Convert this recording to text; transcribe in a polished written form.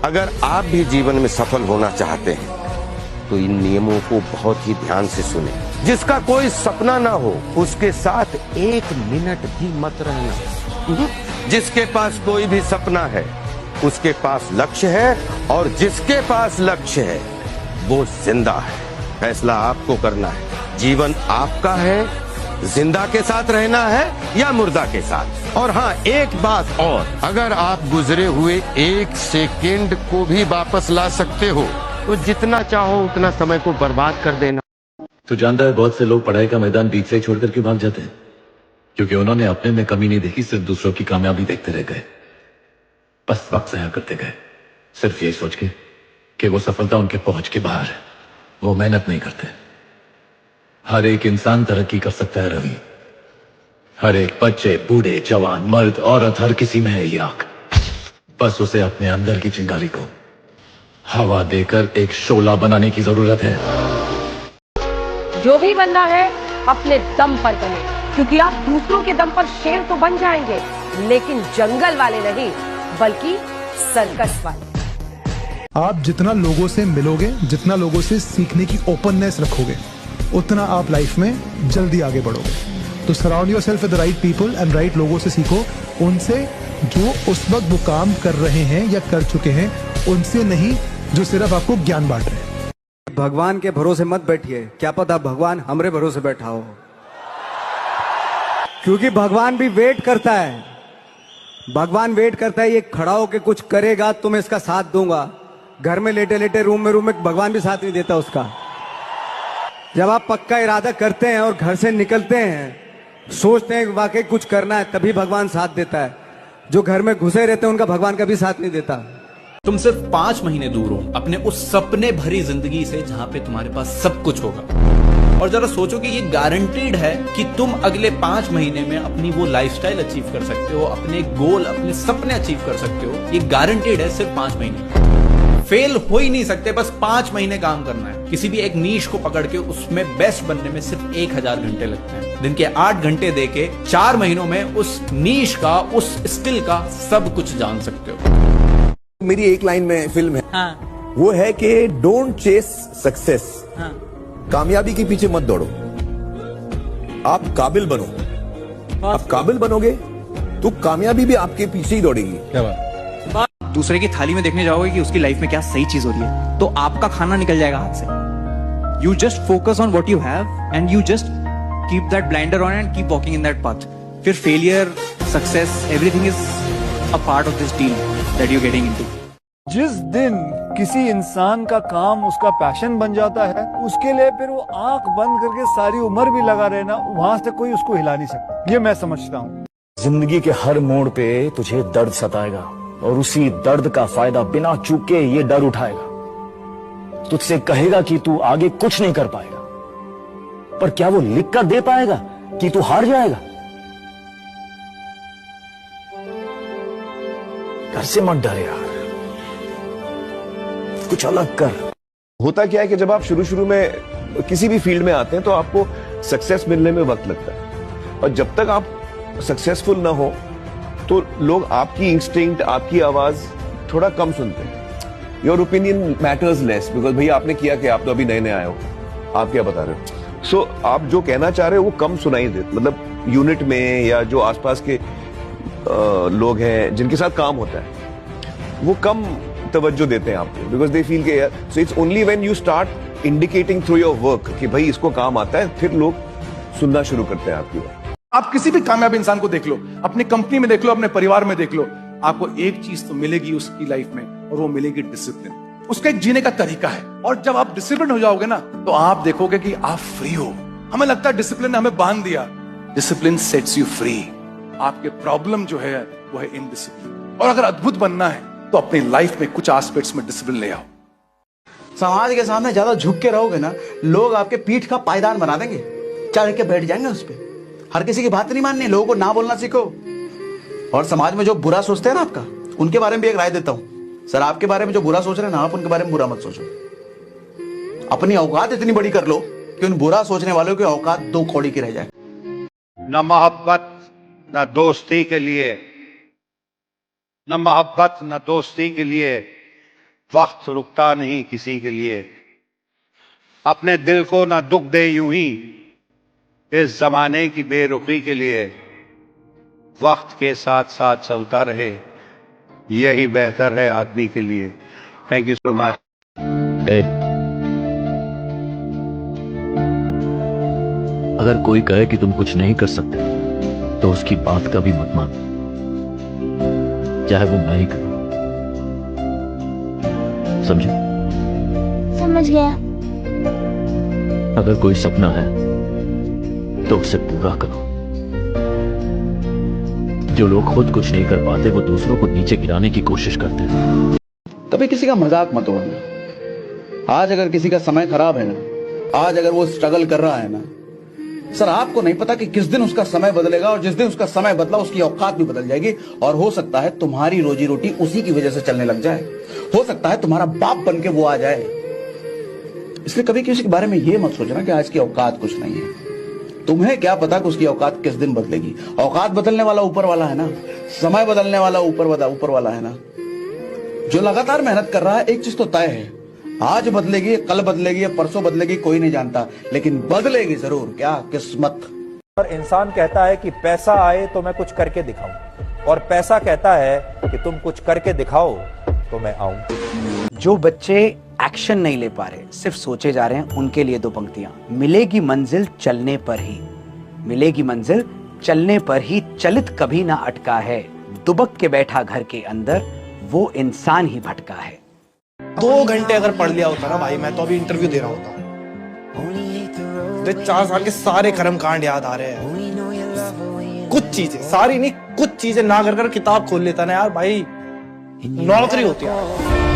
अगर आप भी जीवन में सफल होना चाहते हैं तो इन नियमों को बहुत ही ध्यान से सुने। जिसका कोई सपना ना हो उसके साथ 1 मिनट भी मत रहना। जिसके पास कोई भी सपना है उसके पास लक्ष्य है, और जिसके पास लक्ष्य है वो जिंदा है। फैसला आपको करना है। जीवन आपका है, जिंदा के साथ रहना है या मुर्दा के साथ। और हाँ, एक बात और, अगर आप गुजरे हुए 1 सेकेंड को भी वापस ला सकते हो तो जितना चाहो उतना समय को बर्बाद कर देना। तू जानता है बहुत से लोग पढ़ाई का मैदान बीच से ही छोड़कर क्यों भाग जाते हैं? क्योंकि उन्होंने अपने में कमी नहीं देखी, सिर्फ दूसरों की कामयाबी देखते रह गए। बस वक्त ज़ाया करते गए, सिर्फ ये सोच के कि वो सफलता उनके पहुंच के बाहर है। वो मेहनत नहीं करते। हर एक इंसान तरक्की कर सकता है रवि। हर एक बच्चे, बूढ़े, जवान, मर्द, औरत, हर किसी में है ये आग। बस उसे अपने अंदर की चिंगारी को हवा देकर एक शोला बनाने की जरूरत है। जो भी बनना है अपने दम पर बने, क्योंकि आप दूसरों के दम पर शेर तो बन जाएंगे, लेकिन जंगल वाले नहीं, बल्कि सर्कस वाले। आप जितना लोगों से मिलोगे, जितना लोगों से सीखने की ओपननेस रखोगे, उतना आप लाइफ में जल्दी आगे बढ़ोगे। तो surround your self with the right people and right लोगों से सीखो, उनसे जो उस वक्त वो काम कर रहे हैं या कर चुके हैं, उनसे नहीं जो सिर्फ आपको ज्ञान बांट रहे हैं। भगवान के भरोसे मत बैठिए, क्या पता भगवान हमरे भरोसे बैठा हो, क्योंकि भगवान भी वेट करता है। भगवान वेट करता है, ये खड़ा होके कुछ करेगा तो मैं इसका साथ दूंगा। घर में लेटे लेटे रूम में भगवान भी साथ नहीं देता उसका। जब आप पक्का इरादा करते हैं और घर से निकलते हैं, सोचते हैं वाकई कुछ करना है, तभी भगवान साथ देता है। जो घर में घुसे रहते हैं उनका भगवान कभी साथ नहीं देता। तुम सिर्फ 5 महीने दूर हो अपने उस सपने भरी जिंदगी से जहां पे तुम्हारे पास सब कुछ होगा। और जरा सोचो कि ये गारंटीड है कि तुम अगले 5 महीने में अपनी वो लाइफस्टाइल अचीव कर सकते हो, अपने गोल, अपने सपने अचीव कर सकते हो। ये गारंटीड है सिर्फ 5 महीने। फेल हो ही नहीं सकते, बस 5 महीने काम करना है। किसी भी एक नीश को पकड़ के उसमें बेस्ट बनने में सिर्फ 1000 घंटे लगते हैं। दिन के 8 घंटे देके 4 महीनों में उस नीश का, उस स्किल का सब कुछ जान सकते हो। मेरी एक लाइन में फिल्म है, हाँ। वो है कि डोंट चेस सक्सेस, हाँ। कामयाबी के पीछे मत दौड़ो, आप काबिल बनो। आप काबिल बनोगे तो कामयाबी भी आपके पीछे ही दौड़ेगी। क्या बात? दूसरे की थाली में देखने जाओगे कि उसकी लाइफ में क्या सही चीज हो रही है, तो आपका खाना निकल जाएगा हाथ से। You just focus on what you have and you just keep that blinder on and keep walking in that path. फिर failure, success, everything is a part of this deal that you getting into. जिस दिन किसी इंसान का काम उसका passion बन जाता है, उसके लिए फिर वो आंख बंद करके सारी उम्र भी लगा रहना, वहां से कोई उसको हिला नहीं सकता। ये मैं समझता हूँ। जिंदगी के हर मोड़ पे तुझे दर्द सताएगा और उसी दर्द का फायदा बिना चूके ये डर उठाएगा। तुझसे कहेगा कि तू आगे कुछ नहीं कर पाएगा, पर क्या वो लिख कर दे पाएगा कि तू हार जाएगा? घर से मत डर यार, कुछ अलग कर। होता क्या है कि जब आप शुरू में किसी भी फील्ड में आते हैं तो आपको सक्सेस मिलने में वक्त लगता है, और जब तक आप सक्सेसफुल ना हो तो लोग आपकी इंस्टिंक्ट, आपकी आवाज थोड़ा कम सुनते हैं। Your opinion matters less, because भैया आपने किया कि आप तो अभी नए नए आए हो, आप क्या बता रहे हो। सो आप जो कहना चाह रहे हो वो कम सुनाई दे, मतलब यूनिट में या जो आसपास के लोग हैं जिनके साथ काम होता है वो कम तवज्जो देते हैं आपको, बिकॉज दे फील के so it's only when you start indicating through your work कि भाई इसको काम आता है, फिर लोग सुनना शुरू करते हैं आपकी बात। आप किसी भी कामयाब इंसान को देख लो, अपनी कंपनी में देख लो, अपने परिवार में देख लो, आपको एक चीज तो मिलेगी उसकी लाइफ में, और वो मिलेगी डिसिप्लिन। उसका एक जीने का तरीका है, और जब आप डिसिप्लिन हो जाओगे ना तो आप देखोगे कि आप फ्री हो। हमें लगता है डिसिप्लिन ने हमें बांध दिया, डिसिप्लिन सेट्स यू फ्री। आपके प्रॉब्लम जो है वो है इनडिसिप्लिन, और अगर अद्भुत बनना है तो अपनी लाइफ में कुछ एस्पेक्ट्स में डिसिप्लिन ले आओ। समाज के सामने ज्यादा झुक के रहोगे ना, लोग आपके पीठ का पायदान बना देंगे, चढ़ के बैठ जाएंगे उस पर। हर किसी की बात नहीं माननी, लोगों को ना बोलना सीखो। और समाज में जो बुरा सोचते हैं ना आपका, उनके बारे में भी एक राय देता हूं। सर, आपके बारे में जो बुरा सोच रहे हैं ना, आप उनके बारे में बुरा मत सोचो। अपनी औकात इतनी बड़ी कर लो कि उन बुरा सोचने वालों की औकात 2 कौड़ी की रह जाए। न मोहब्बत न दोस्ती के लिए, न मोहब्बत न दोस्ती के लिए वक्त रुकता नहीं किसी के लिए। अपने दिल को ना दुख दे यूं ही इस जमाने की बेरुखी के लिए। वक्त के साथ साथ चलता रहे, यही बेहतर है आदमी के लिए। Thank you so much. अगर कोई कहे कि तुम कुछ नहीं कर सकते तो उसकी बात का भी मत मान, चाहे वो मैं ही करूं। समझे? समझ गया। अगर कोई सपना है तो उसे पूरा करो। जो लोग खुद कुछ नहीं कर पाते वो दूसरों को नीचे गिराने की कोशिश करते हैं। कभी किसी का मजाक मत उड़ाना। आज अगर किसी का समय खराब है ना, आज अगर वो स्ट्रगल कर रहा है ना, सर आपको नहीं पता कि किस दिन उसका समय बदलेगा, और जिस दिन उसका समय बदला उसकी औकात भी बदल जाएगी। और हो सकता है तुम्हारी रोजी रोटी उसी की वजह से चलने लग जाए। हो सकता है तुम्हारा बाप बन के वो आ जाए। इसलिए कभी किसी के बारे में ये मत सोचना कि आज की औकात कुछ नहीं है। तुम्हें क्या पता कि उसकी औकात किस दिन बदलेगी। औकात बदलने वाला ऊपर वाला है ना, समय बदलने वाला ऊपर वाला है ना। जो लगातार मेहनत कर रहा है, एक चीज तो तय है, आज बदलेगी, कल बदलेगी, परसों बदलेगी, कोई नहीं जानता, लेकिन बदलेगी जरूर। क्या किस्मत। और इंसान कहता है कि पैसा आए तो मैं कुछ करके दिखाऊं, और पैसा कहता है कि तुम कुछ करके दिखाओ तो मैं आऊं। जो बच्चे एक्शन नहीं ले पा रहे, सिर्फ सोचे जा रहे हैं, उनके लिए दो पंक्तियां। मिलेगी मंजिल चलने पर ही, मिलेगी मंजिल चलने पर ही, चलित कभी ना अटका है, दुबक के बैठा घर के अंदर, वो इंसान ही भटका है। 2 घंटे अगर पढ़ लिया होता ना भाई, मैं तो अभी इंटरव्यू दे रहा होता। 4 साल के सारे कर्मकांड याद आ रहे हैं। कुछ चीजें, सारी नहीं, कुछ चीजें ना कर किताब खोल लेता ना यार भाई, नौकरी होती है।